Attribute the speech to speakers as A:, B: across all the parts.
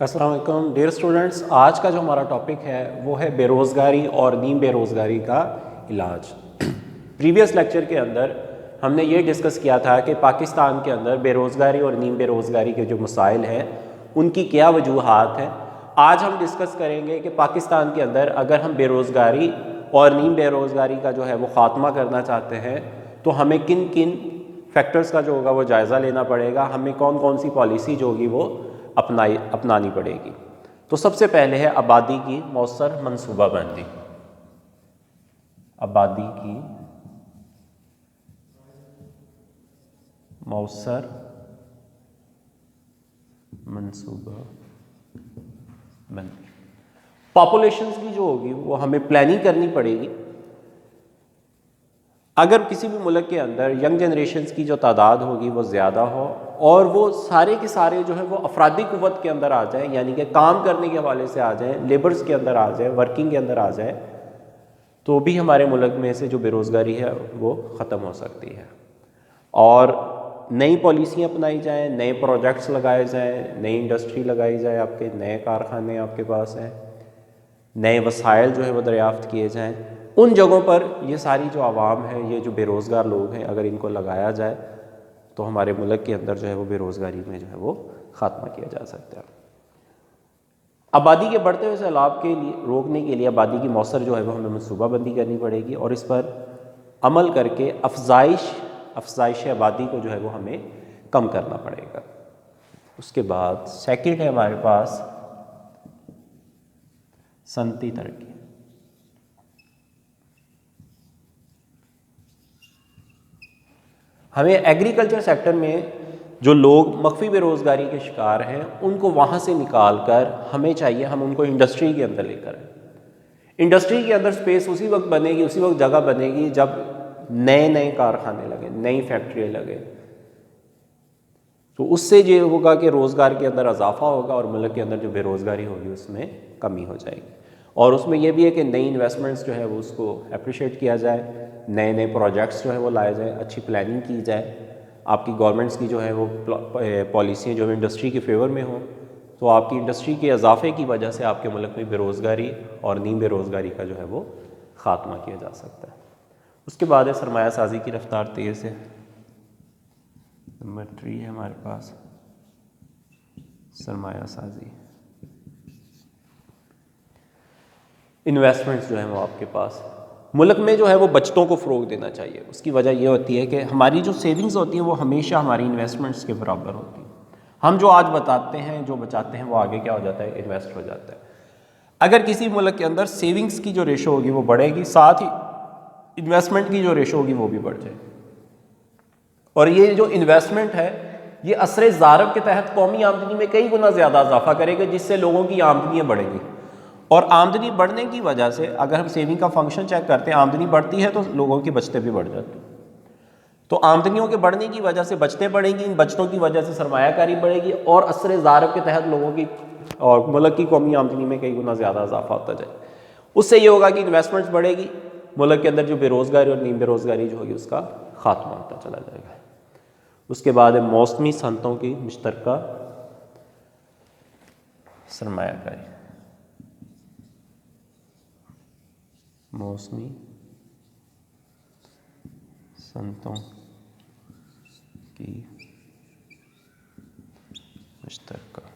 A: السلام علیکم dear students, آج کا جو ہمارا ٹاپک ہے وہ ہے بے روزگاری اور نیم بے روزگاری کا علاج۔ پریویس لیکچر کے اندر ہم نے یہ ڈسکس کیا تھا کہ پاکستان کے اندر بے روزگاری اور نیم بے روزگاری کے جو مسائل ہیں ان کی کیا وجوہات ہیں۔ آج ہم ڈسکس کریں گے کہ پاکستان کے اندر اگر ہم بے روزگاری اور نیم بے روزگاری کا جو ہے وہ خاتمہ کرنا چاہتے ہیں تو ہمیں کن کن فیکٹرز کا جو ہوگا وہ جائزہ لینا پڑے گا، ہمیں کون کون سی پالیسی جو ہوگی وہ اپنانی پڑے گی۔ تو سب سے پہلے ہے آبادی کی مؤثر منصوبہ بندی۔ آبادی کی مؤثر منصوبہ بندی۔ پاپولیشنز کی جو ہوگی وہ ہمیں پلاننگ کرنی پڑے گی۔ اگر کسی بھی ملک کے اندر ینگ جنریشنز کی جو تعداد ہوگی وہ زیادہ ہو اور وہ سارے کے سارے جو ہے وہ افرادی قوت کے اندر آ جائیں، یعنی کہ کام کرنے کے حوالے سے آ جائیں، لیبرز کے اندر آ جائیں، ورکنگ کے اندر آ جائیں، تو بھی ہمارے ملک میں سے جو بے روزگاری ہے وہ ختم ہو سکتی ہے۔ اور نئی پالیسیاں اپنائی جائیں، نئے پروجیکٹس لگائے جائیں، نئی انڈسٹری لگائی جائے، آپ کے نئے کارخانے آپ کے پاس ہیں، نئے وسائل جو ہے وہ دریافت کیے جائیں۔ ان جگہوں پر یہ ساری جو عوام ہے، یہ جو بے روزگار لوگ ہیں، اگر ان کو لگایا جائے تو ہمارے ملک کے اندر جو ہے وہ بے روزگاری میں جو ہے وہ خاتمہ کیا جا سکتا ہے۔ آبادی کے بڑھتے ہوئے سیلاب کے لیے روکنے کے لیے آبادی کی مؤثر جو ہے وہ ہمیں منصوبہ بندی کرنی پڑے گی اور اس پر عمل کر کے افزائش آبادی کو جو ہے وہ ہمیں کم کرنا پڑے گا۔ اس کے بعد سیکنڈ ہے ہمارے پاس صنعتی ترقی۔ ہمیں ایگریکلچر سیکٹر میں جو لوگ مخفی بے روزگاری کے شکار ہیں ان کو وہاں سے نکال کر ہمیں چاہیے ہم ان کو انڈسٹری کے اندر لے کر آئیں۔ انڈسٹری کے اندر سپیس اسی وقت بنے گی، اسی وقت جگہ بنے گی جب نئے کارخانے لگے، نئی فیکٹریاں لگے، تو اس سے یہ ہوگا کہ روزگار کے اندر اضافہ ہوگا اور ملک کے اندر جو بے روزگاری ہوگی اس میں کمی ہو جائے گی۔ اور اس میں یہ بھی ہے کہ نئی انویسٹمنٹس جو ہے وہ اس کو اپریشیٹ کیا جائے، نئے پروجیکٹس جو ہے وہ لائے جائیں، اچھی پلاننگ کی جائے، آپ کی گورنمنٹس کی جو ہے وہ پالیسیاں جو ہے انڈسٹری کے فیور میں ہوں، تو آپ کی انڈسٹری کے اضافے کی وجہ سے آپ کے ملک میں بے روزگاری اور نیم بے روزگاری کا جو ہے وہ خاتمہ کیا جا سکتا ہے۔ اس کے بعد ہے سرمایہ سازی کی رفتار تیز ہے۔ نمبر 3 ہے ہمارے پاس سرمایہ سازی۔ انویسٹمنٹس جو ہیں وہ آپ کے پاس ملک میں جو ہے وہ بچتوں کو فروغ دینا چاہیے۔ اس کی وجہ یہ ہوتی ہے کہ ہماری جو سیونگز ہوتی ہیں وہ ہمیشہ ہماری انویسٹمنٹس کے برابر ہوتی ہیں۔ ہم جو آج بتاتے ہیں، جو بچاتے ہیں، وہ آگے کیا ہو جاتا ہے، انویسٹ ہو جاتا ہے۔ اگر کسی ملک کے اندر سیونگز کی جو ریشو ہوگی وہ بڑھے گی، ساتھ ہی انویسٹمنٹ کی جو ریشو ہوگی وہ بھی بڑھ جائے گی، اور یہ جو انویسٹمنٹ ہے یہ اثر ضارب کے تحت قومی آمدنی میں کئی گنا زیادہ اضافہ کرے گا، جس سے لوگوں کی آمدنیاں بڑھیں گی، اور آمدنی بڑھنے کی وجہ سے اگر ہم سیونگ کا فنکشن چیک کرتے ہیں، آمدنی بڑھتی ہے تو لوگوں کی بچتیں بھی بڑھ جاتی ہیں، تو آمدنیوں کے بڑھنے کی وجہ سے بچتیں بڑھیں گی، ان بچتوں کی وجہ سے سرمایہ کاری بڑھے گی، اور اثر ضارب کے تحت لوگوں کی اور ملک کی قومی آمدنی میں کئی گنا زیادہ اضافہ ہوتا جائے۔ اس سے یہ ہوگا کہ انویسٹمنٹس بڑھے گی، ملک کے اندر جو بے روزگاری اور نیم بے روزگاری جو ہوگی اس کا خاتمہ ہوتا چلا جائے گا۔ اس کے بعد ہے موسمی صنعتوں کی مشترکہ سرمایہ کاری۔ موسمی صنعتوں کی مشترکہ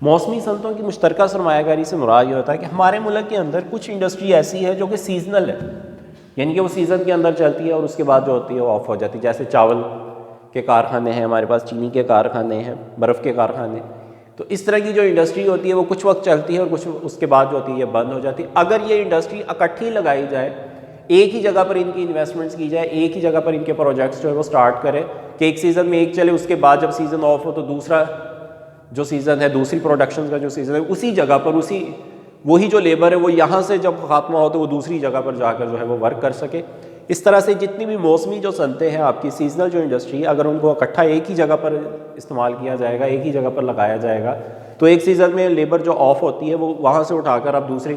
A: موسمی صنعتوں کی مشترکہ سرمایہ کاری سے مراد یہ ہوتا ہے کہ ہمارے ملک کے اندر کچھ انڈسٹری ایسی ہے جو کہ سیزنل ہے، یعنی کہ وہ سیزن کے اندر چلتی ہے اور اس کے بعد جو ہوتی ہے وہ آف ہو جاتی ہے، جیسے چاول کے کارخانے ہیں ہمارے پاس، چینی کے کارخانے ہیں، برف کے کارخانے۔ تو اس طرح کی جو انڈسٹری ہوتی ہے وہ کچھ وقت چلتی ہے اور کچھ اس کے بعد جو ہوتی ہے یہ بند ہو جاتی ہے۔ اگر یہ انڈسٹری اکٹھی لگائی جائے، ایک ہی جگہ پر ان کی انویسٹمنٹس کی جائے، ایک ہی جگہ پر ان کے پروجیکٹس جو ہے وہ سٹارٹ کرے کہ ایک سیزن میں ایک چلے، اس کے بعد جب سیزن آف ہو تو دوسرا جو سیزن ہے، دوسری پروڈکشن کا جو سیزن ہے اسی جگہ پر وہی جو لیبر ہے وہ یہاں سے جب خاتمہ ہو تو وہ دوسری جگہ پر جا کر جو ہے وہ ورک کر سکے۔ اس طرح سے جتنی بھی موسمی جو صنعتیں ہیں آپ کی، سیزنل جو انڈسٹری ہے، اگر ان کو اکٹھا ایک ہی جگہ پر استعمال کیا جائے گا، ایک ہی جگہ پر لگایا جائے گا، تو ایک سیزن میں لیبر جو آف ہوتی ہے وہ وہاں سے اٹھا کر آپ دوسری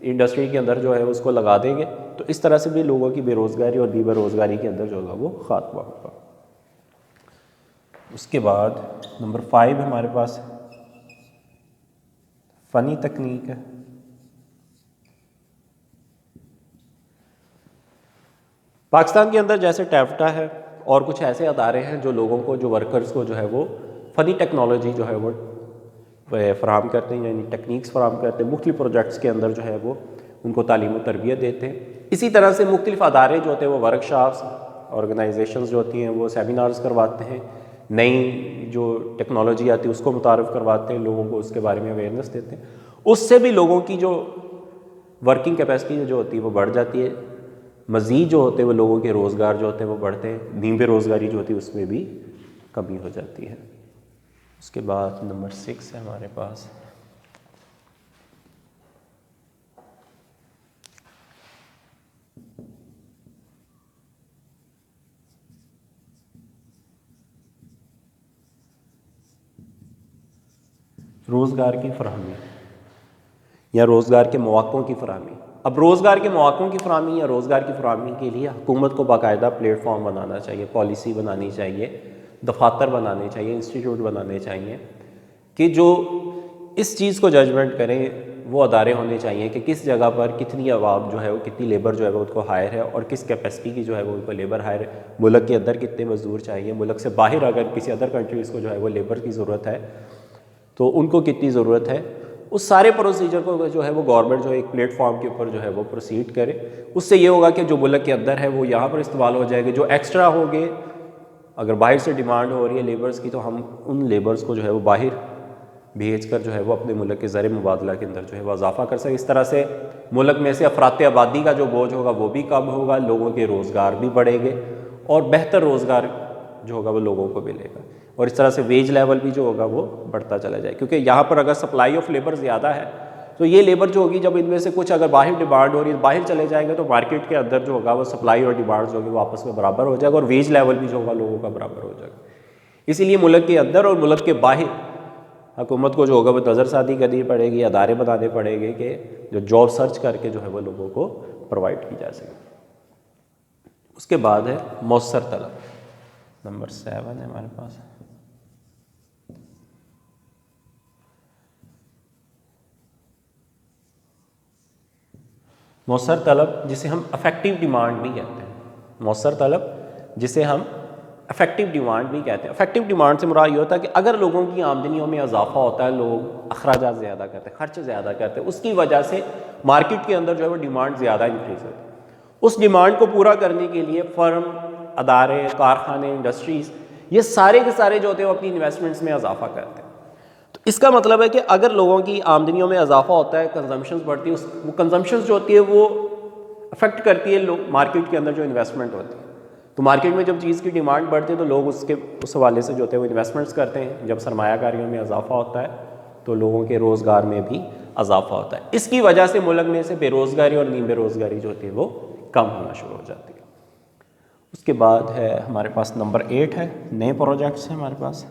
A: انڈسٹری کے اندر جو ہے اس کو لگا دیں گے، تو اس طرح سے بھی لوگوں کی بے روزگاری اور بے روزگاری کے اندر جو ہوگا وہ خاتمہ ہوگا۔ اس کے بعد نمبر 5 ہمارے پاس فنی تکنیک ہے. پاکستان کے اندر جیسے ٹیفٹا ہے اور کچھ ایسے ادارے ہیں جو لوگوں کو، جو ورکرز کو جو ہے وہ فنی ٹیکنالوجی جو ہے وہ فراہم کرتے ہیں، یعنی ٹیکنیکس فراہم کرتے ہیں، مختلف پروجیکٹس کے اندر جو ہے وہ ان کو تعلیم و تربیت دیتے ہیں. اسی طرح سے مختلف ادارے جو ہوتے ہیں وہ ورک شاپس، آرگنائزیشنز جو ہوتی ہیں وہ سیمینارز کرواتے ہیں، نئی جو ٹیکنالوجی آتی ہے اس کو متعارف کرواتے ہیں، لوگوں کو اس کے بارے میں اویئرنیس دیتے ہیں. اس سے بھی لوگوں کی جو ورکنگ کیپیسٹی جو ہوتی ہے وہ بڑھ جاتی ہے. مزید جو ہوتے ہیں وہ لوگوں کے روزگار جو ہوتے ہیں وہ بڑھتے ہیں، نیم بے روزگاری جو ہوتی ہے اس میں بھی کمی ہو جاتی ہے. اس کے بعد نمبر 6 ہے ہمارے پاس روزگار کی فراہمی یا روزگار کے مواقعوں کی فراہمی. اب روزگار کے مواقعوں کی فراہمی یا روزگار کی فراہمی کے لیے حکومت کو باقاعدہ پلیٹ فارم بنانا چاہیے، پالیسی بنانی چاہیے، دفاتر بنانے چاہیے، انسٹیٹیوٹ بنانے چاہیے کہ جو اس چیز کو ججمنٹ کریں. وہ ادارے ہونے چاہیے کہ کس جگہ پر کتنی عوام جو ہے وہ، کتنی لیبر جو ہے وہ ان کو ہائر ہے اور کس کیپیسٹی کی جو ہے وہ ان کو لیبر ہائر ہے. ملک کے اندر کتنے مزدور چاہیے، ملک سے باہر اگر کسی ادر کنٹریز کو جو ہے وہ لیبر کی ضرورت ہے تو ان کو کتنی ضرورت ہے. اس سارے پروسیجر کو جو ہے وہ گورنمنٹ جو ہے ایک پلیٹ فارم کے اوپر جو ہے وہ پروسیڈ کرے. اس سے یہ ہوگا کہ جو ملک کے اندر ہے وہ یہاں پر استعمال ہو جائے گا. جو ایکسٹرا ہوگے، اگر باہر سے ڈیمانڈ ہو رہی ہے لیبرز کی، تو ہم ان لیبرز کو جو ہے وہ باہر بھیج کر جو ہے وہ اپنے ملک کے زر مبادلہ کے اندر جو ہے وہ اضافہ کر سکے. اس طرح سے ملک میں سے افراط آبادی کا جو بوجھ ہوگا وہ بھی کم ہوگا، لوگوں کے روزگار بھی بڑھیں گے اور بہتر روزگار جو ہوگا وہ لوگوں کو ملے گا. اور اس طرح سے ویج لیول بھی جو ہوگا وہ بڑھتا چلا جائے، کیونکہ یہاں پر اگر سپلائی آف لیبر زیادہ ہے تو یہ لیبر جو ہوگی، جب ان میں سے کچھ اگر باہر ڈیمانڈ ہو رہی ہے باہر چلے جائے گا تو مارکیٹ کے اندر جو ہوگا وہ سپلائی اور ڈیمانڈ جو ہوگی وہ آپس میں برابر ہو جائے گا اور ویج لیول بھی جو ہوگا لوگوں کا برابر ہو جائے گا. اسی لیے ملک کے اندر اور ملک کے باہر حکومت کو جو ہوگا وہ نظر ثانی کرنی پڑے گی، ادارے بنانے پڑے گے کہ جو جاب سرچ کر کے جو ہے وہ لوگوں کو پرووائڈ کی جا سکے. اس کے بعد ہے مؤثر طلب، نمبر 7 ہے ہمارے پاس. مؤثر طلب جسے ہم افیکٹو ڈیمانڈ بھی کہتے ہیں. مؤثر طلب جسے ہم افیکٹو ڈیمانڈ بھی کہتے ہیں. افیکٹو ڈیمانڈ سے مراد یہ ہوتا ہے کہ اگر لوگوں کی آمدنیوں میں اضافہ ہوتا ہے، لوگ اخراجات زیادہ کرتے ہیں، خرچ زیادہ کرتے ہیں، اس کی وجہ سے مارکیٹ کے اندر جو ہے وہ ڈیمانڈ زیادہ انکریز ہوتی ہے. اس ڈیمانڈ کو پورا کرنے کے لیے فرم، ادارے، کارخانے، انڈسٹریز، یہ سارے کے سارے جو ہوتے ہیں وہ اپنی انویسٹمنٹس میں اضافہ کرتے ہیں. تو اس کا مطلب ہے کہ اگر لوگوں کی آمدنیوں میں اضافہ ہوتا ہے، کنزمپشنز بڑھتی ہے، وہ کنزمپشنز جو ہوتی ہے وہ افیکٹ کرتی ہے مارکیٹ کے اندر جو انویسٹمنٹ ہوتی ہے. تو مارکیٹ میں جب چیز کی ڈیمانڈ بڑھتی ہے تو لوگ اس حوالے سے جو ہوتے ہیں وہ انویسٹمنٹس کرتے ہیں. جب سرمایہ کاریوں میں اضافہ ہوتا ہے تو لوگوں کے روزگار میں بھی اضافہ ہوتا ہے. اس کی وجہ سے ملک میں سے بے روزگاری اور نیم بے روزگاری جو ہوتی ہے وہ کم ہونا شروع ہو جاتی ہے. اس کے بعد ہے ہمارے پاس نمبر 8 ہے، نئے پروجیکٹس ہیں ہمارے پاس.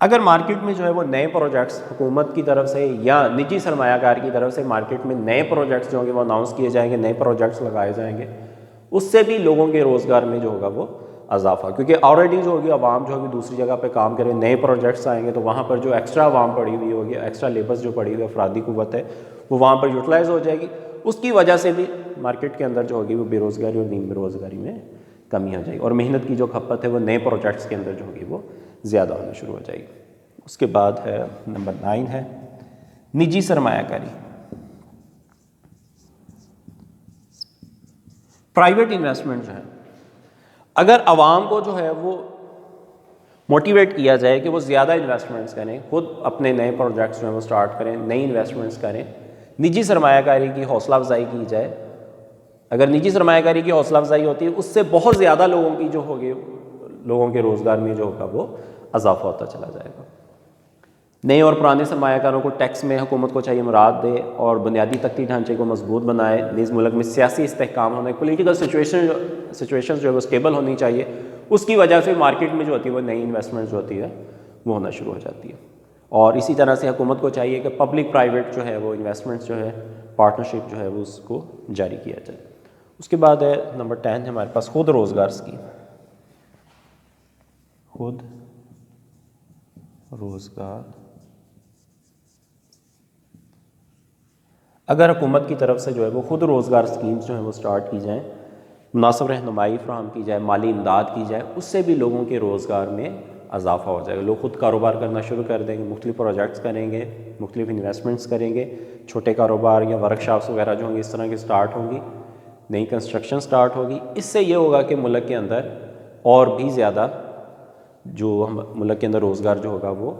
A: اگر مارکیٹ میں جو ہے وہ نئے پروجیکٹس حکومت کی طرف سے یا نجی سرمایہ کار کی طرف سے مارکیٹ میں نئے پروجیکٹس جو ہوں گے وہ اناؤنس کیے جائیں گے، نئے پروجیکٹس لگائے جائیں گے، اس سے بھی لوگوں کے روزگار میں جو ہوگا وہ اضافہ. کیونکہ آلریڈی جو ہوگی عوام جو ہوگی دوسری جگہ پہ کام کرے، نئے پروجیکٹس آئیں گے تو وہاں پر جو ایکسٹرا عوام پڑی ہوئی ہوگی، ایکسٹرا لیبرز جو پڑی ہوئی افرادی قوت ہے وہ وہاں پر یوٹیلائز ہو جائے گی. اس کی وجہ سے بھی مارکیٹ کے اندر جو ہوگی وہ بے روزگاری اور نیم بے روزگاری میں کمی ہو جائے گی اور محنت کی جو کھپت ہے وہ نئے پروجیکٹس کے اندر جو ہوگی وہ زیادہ ہونا شروع ہو جائے گی. اس کے بعد ہے نمبر 9 ہے نجی سرمایہ کاری، پرائیویٹ انویسٹمنٹ جو ہے. اگر عوام کو جو ہے وہ موٹیویٹ کیا جائے کہ وہ زیادہ انویسٹمنٹس کریں، خود اپنے نئے پروجیکٹس جو ہیں وہ سٹارٹ کریں، نئی انویسٹمنٹس کریں، نجی سرمایہ کاری کی حوصلہ افزائی کی جائے. اگر نجی سرمایہ کاری کی حوصلہ افزائی ہوتی ہے اس سے بہت زیادہ لوگوں کی جو ہوگی، لوگوں کے روزگار میں جو ہوگا وہ اضافہ ہوتا چلا جائے گا. نئے اور پرانے سرمایہ کاروں کو ٹیکس میں حکومت کو چاہیے مراد دے اور بنیادی تختی ڈھانچے کو مضبوط بنائے. نیز ملک میں سیاسی استحکام ہونا، پولیٹیکل سچویشن جو ہے وہ اسٹیبل ہونی چاہیے. اس کی وجہ سے مارکیٹ میں جو ہوتی ہے وہ نئی انویسٹمنٹ جو ہوتی ہے وہ ہونا شروع ہو جاتی ہے. اور اسی طرح سے حکومت کو چاہیے کہ پبلک پرائیویٹ جو ہے وہ انویسٹمنٹس جو ہے، پارٹنرشپ جو ہے وہ اس کو جاری کیا جائے. اس کے بعد ہے نمبر 10 ہمارے پاس خود روزگار اسکیم. خود روزگار اگر حکومت کی طرف سے جو ہے وہ خود روزگار اسکیمز جو ہیں وہ سٹارٹ کی جائیں, مناسب رہنمائی فراہم کی جائے, مالی امداد کی جائے, اس سے بھی لوگوں کے روزگار میں اضافہ ہو جائے گا. لوگ خود کاروبار کرنا شروع کر دیں گے, مختلف پروجیکٹس کریں گے, مختلف انویسٹمنٹس کریں گے, چھوٹے کاروبار یا ورک شاپس وغیرہ جو ہوں گے اس طرح کی سٹارٹ ہوں گی, نئی کنسٹرکشن سٹارٹ ہوگی. اس سے یہ ہوگا کہ ملک کے اندر اور بھی زیادہ جو ملک کے اندر روزگار جو ہوگا وہ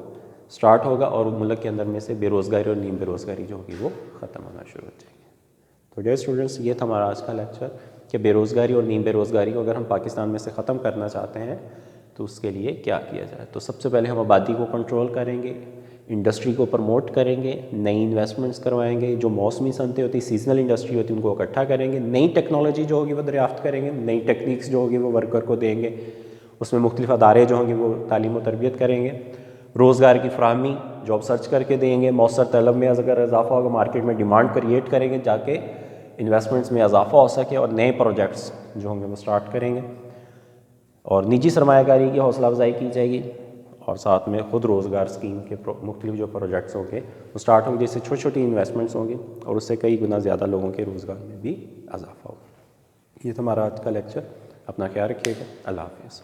A: سٹارٹ ہوگا, اور ملک کے اندر میں سے بے روزگاری اور نیم بے روزگاری جو ہوگی وہ ختم ہونا شروع ہو جائے گی. تو ڈیئر اسٹوڈنٹس, یہ تھا ہمارا آج کا لیکچر کہ بے روزگاری اور نیم بے روزگاری کو اگر ہم پاکستان میں سے ختم کرنا چاہتے ہیں تو اس کے لیے کیا کیا جائے. تو سب سے پہلے ہم آبادی کو کنٹرول کریں گے, انڈسٹری کو پروموٹ کریں گے, نئی انویسٹمنٹس کروائیں گے, جو موسمی صنعتیں ہوتی, سیزنل انڈسٹری ہوتی ان کو اکٹھا کریں گے, نئی ٹیکنالوجی جو ہوگی وہ دریافت کریں گے, نئی ٹیکنیکس جو ہوگی وہ ورکر کو دیں گے, اس میں مختلف ادارے جو ہوں گے وہ تعلیم و تربیت کریں گے, روزگار کی فراہمی جاب سرچ کر کے دیں گے, مؤثر طلب میں اگر اضافہ ہوگا مارکیٹ میں ڈیمانڈ کریٹ کریں گے تاکہ انویسٹمنٹس میں اضافہ ہو سکے, اور نئے پروجیکٹس جو ہوں گے وہ سٹارٹ کریں گے, اور نجی سرمایہ کاری کی حوصلہ افزائی کی جائے گی, اور ساتھ میں خود روزگار اسکیم کے مختلف جو پروجیکٹس ہوں گے وہ سٹارٹ ہوں گے, جس سے چھوٹی چھوٹی انویسٹمنٹس ہوں گی اور اس سے کئی گنا زیادہ لوگوں کے روزگار میں بھی اضافہ ہوگا. یہ تو ہمارا آج کا لیکچر. اپنا خیال رکھیے گا. اللہ حافظ.